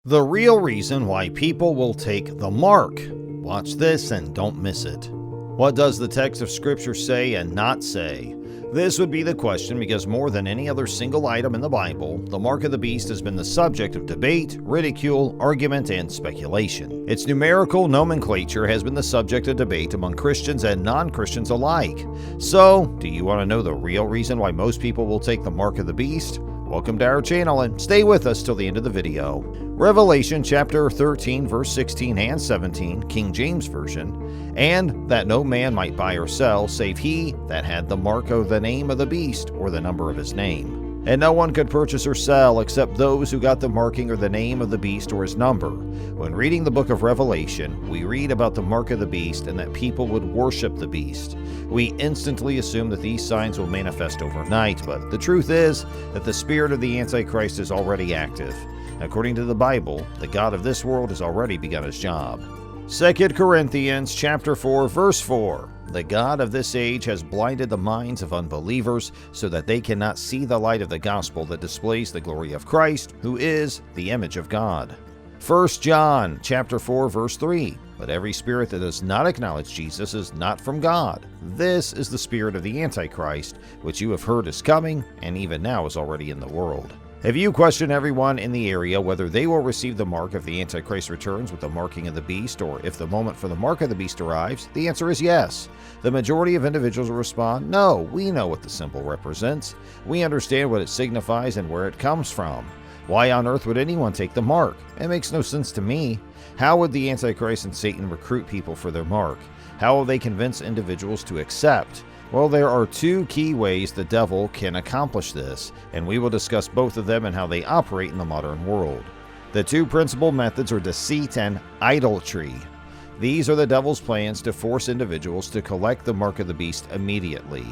The real reason why people will take the mark. Watch this and don't miss it. What does the text of Scripture say and not say? This would be the question because more than any other single item in the Bible, the mark of the beast has been the subject of debate, ridicule, argument, and speculation. Its numerical nomenclature has been the subject of debate among Christians and non-Christians alike. So, do you want to know the real reason why most people will take the mark of the beast? Welcome to our channel and stay with us till the end of the video. Revelation chapter 13 verse 16 and 17, King James Version, and that no man might buy or sell save he that had the mark of the name of the beast or the number of his name. And no one could purchase or sell except those who got the marking or the name of the beast or his number. When reading the book of Revelation, we read about the mark of the beast and that people would worship the beast. We instantly assume that these signs will manifest overnight, but the truth is that the spirit of the Antichrist is already active. According to the Bible, the god of this world has already begun his job. 2 Corinthians chapter 4 verse 4. The god of this age has blinded the minds of unbelievers so that they cannot see the light of the gospel that displays the glory of Christ, who is the image of God. 1 John chapter 4 verse 3. But every spirit that does not acknowledge Jesus is not from God. This is the spirit of the Antichrist, which you have heard is coming and even now is already in the world. Have you questioned everyone in the area whether they will receive the mark if the Antichrist returns with the marking of the beast, or if the moment for the mark of the beast arrives? The answer is yes. The majority of individuals will respond, no, we know what the symbol represents. We understand what it signifies and where it comes from. Why on earth would anyone take the mark? It makes no sense to me. How would the Antichrist and Satan recruit people for their mark? How will they convince individuals to accept? Well, there are two key ways the devil can accomplish this, and we will discuss both of them and how they operate in the modern world. The two principal methods are deceit and idolatry. These are the devil's plans to force individuals to collect the mark of the beast immediately.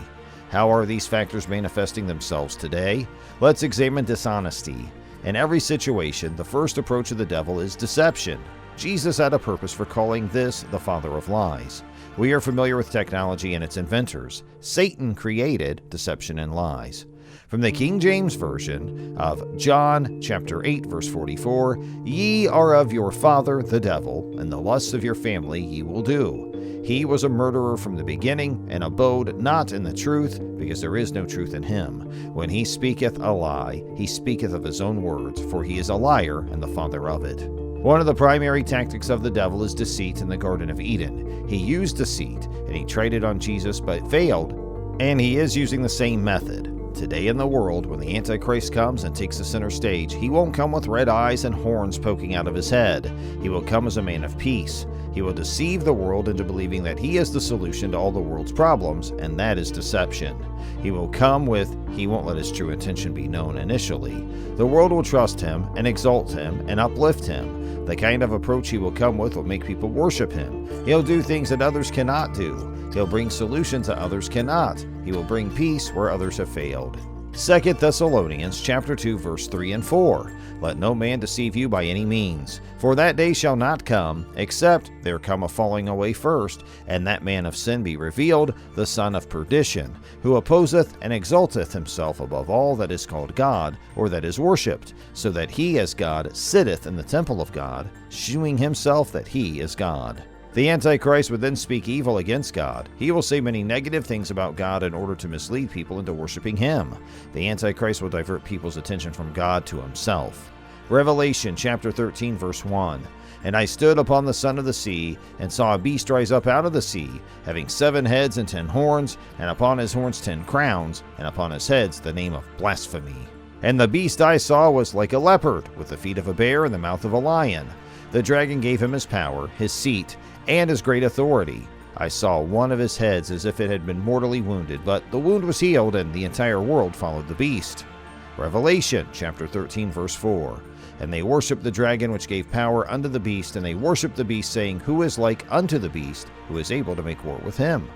How are these factors manifesting themselves today? Let's examine dishonesty. In every situation, the first approach of the devil is deception. Jesus had a purpose for calling this the father of lies. We are familiar with technology and its inventors. Satan created deception and lies. From the King James Version of John chapter 8 verse 44, Ye are of your father the devil, and the lusts of your family ye will do. He was a murderer from the beginning, and abode not in the truth, because there is no truth in him. When he speaketh a lie, he speaketh of his own words, for he is a liar and the father of it. One of the primary tactics of the devil is deceit in the Garden of Eden. He used deceit, and he tried it on Jesus but failed, and he is using the same method. Today in the world, when the Antichrist comes and takes the center stage, he won't come with red eyes and horns poking out of his head. He will come as a man of peace. He will deceive the world into believing that he is the solution to all the world's problems, and that is deception. He will come with, he won't let his true intention be known initially. The world will trust him and exalt him and uplift him. The kind of approach he will come with will make people worship him. He'll do things that others cannot do. He'll bring solutions that others cannot. He will bring peace where others have failed. 2 Thessalonians chapter 2 verse 3 and 4. Let no man deceive you by any means, for that day shall not come, except there come a falling away first, and that man of sin be revealed, the son of perdition, who opposeth and exalteth himself above all that is called God, or that is worshipped, so that he as God sitteth in the temple of God, shewing himself that he is God. The Antichrist would then speak evil against God. He will say many negative things about God in order to mislead people into worshiping him. The Antichrist will divert people's attention from God to himself. Revelation chapter 13 verse 1. And I stood upon the sun of the sea, and saw a beast rise up out of the sea, having 7 heads and 10 horns, and upon his horns 10 crowns, and upon his heads the name of blasphemy. And the beast I saw was like a leopard, with the feet of a bear and the mouth of a lion. The dragon gave him his power, his seat, and his great authority. I saw one of his heads as if it had been mortally wounded, but the wound was healed, and the entire world followed the beast. Revelation chapter 13 verse 4. And they worshipped the dragon which gave power unto the beast, and they worshipped the beast, saying, Who is like unto the beast, who is able to make war with him?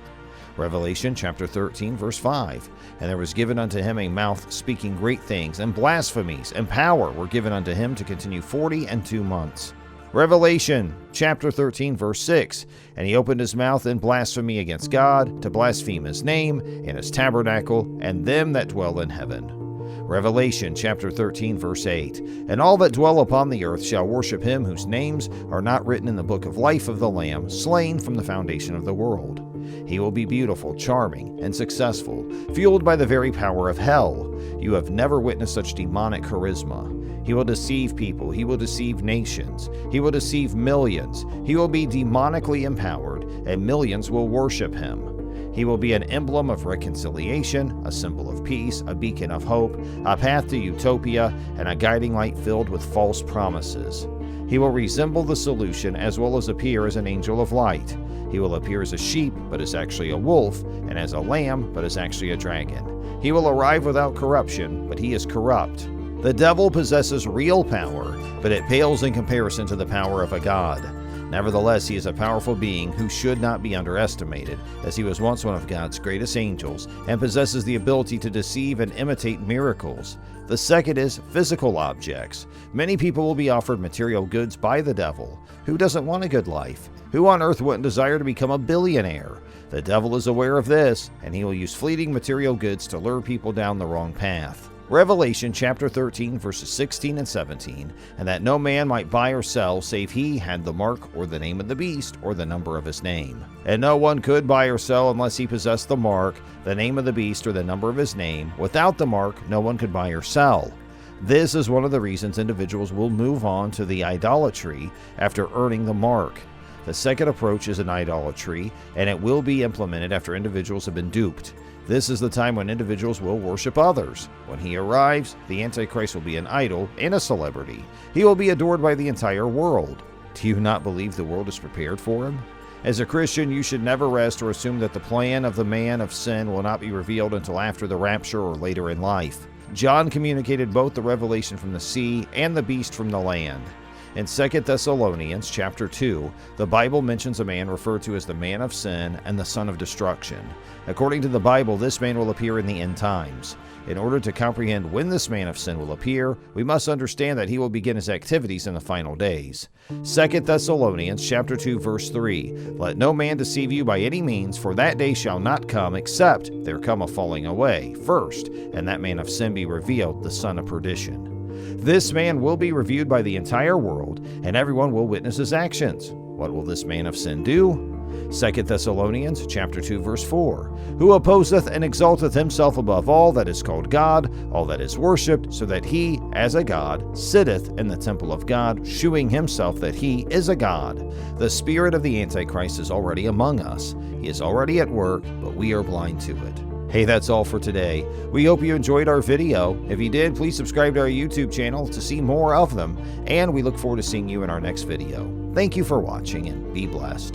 Revelation chapter 13 verse 5. And there was given unto him a mouth speaking great things, and blasphemies, and power were given unto him to continue 42 months. Revelation chapter 13 verse 6. And he opened his mouth in blasphemy against God, to blaspheme his name, and his tabernacle, and them that dwell in heaven. Revelation chapter 13 verse 8. And all that dwell upon the earth shall worship him whose names are not written in the book of life of the Lamb, slain from the foundation of the world. He will be beautiful, charming, and successful, fueled by the very power of hell. You have never witnessed such demonic charisma. He will deceive people. He will deceive nations. He will deceive millions. He will be demonically empowered, and millions will worship him. He will be an emblem of reconciliation, a symbol of peace, a beacon of hope, a path to utopia, and a guiding light filled with false promises. He will resemble the solution as well as appear as an angel of light. He will appear as a sheep, but is actually a wolf, and as a lamb, but is actually a dragon. He will arrive without corruption, but he is corrupt. The devil possesses real power, but it pales in comparison to the power of a god. Nevertheless, he is a powerful being who should not be underestimated, as he was once one of God's greatest angels and possesses the ability to deceive and imitate miracles. The second is physical objects. Many people will be offered material goods by the devil. Who doesn't want a good life? Who on earth wouldn't desire to become a billionaire? The devil is aware of this, and he will use fleeting material goods to lure people down the wrong path. Revelation chapter 13 verses 16 and 17, and that no man might buy or sell save he had the mark or the name of the beast or the number of his name. And no one could buy or sell unless he possessed the mark, the name of the beast or the number of his name. Without the mark, no one could buy or sell. This is one of the reasons individuals will move on to the idolatry after earning the mark. The second approach is an idolatry, and it will be implemented after individuals have been duped. This is the time when individuals will worship others. When he arrives, the Antichrist will be an idol and a celebrity. He will be adored by the entire world. Do you not believe the world is prepared for him? As a Christian, you should never rest or assume that the plan of the man of sin will not be revealed until after the rapture or later in life. John communicated both the revelation from the sea and the beast from the land. In 2 Thessalonians chapter 2, the Bible mentions a man referred to as the man of sin and the son of destruction. According to the Bible, this man will appear in the end times. In order to comprehend when this man of sin will appear, we must understand that he will begin his activities in the final days. 2 Thessalonians chapter 2 verse 3, Let no man deceive you by any means, for that day shall not come, except there come a falling away first, and that man of sin be revealed, the son of perdition. This man will be reviewed by the entire world, and everyone will witness his actions. What will this man of sin do? 2 Thessalonians chapter 2 verse 4, Who opposeth and exalteth himself above all that is called God, all that is worshipped, so that he, as a god, sitteth in the temple of God, shewing himself that he is a god. The spirit of the Antichrist is already among us. He is already at work, but we are blind to it. Hey, that's all for today. We hope you enjoyed our video. If you did, please subscribe to our YouTube channel to see more of them, and we look forward to seeing you in our next video. Thank you for watching, and be blessed.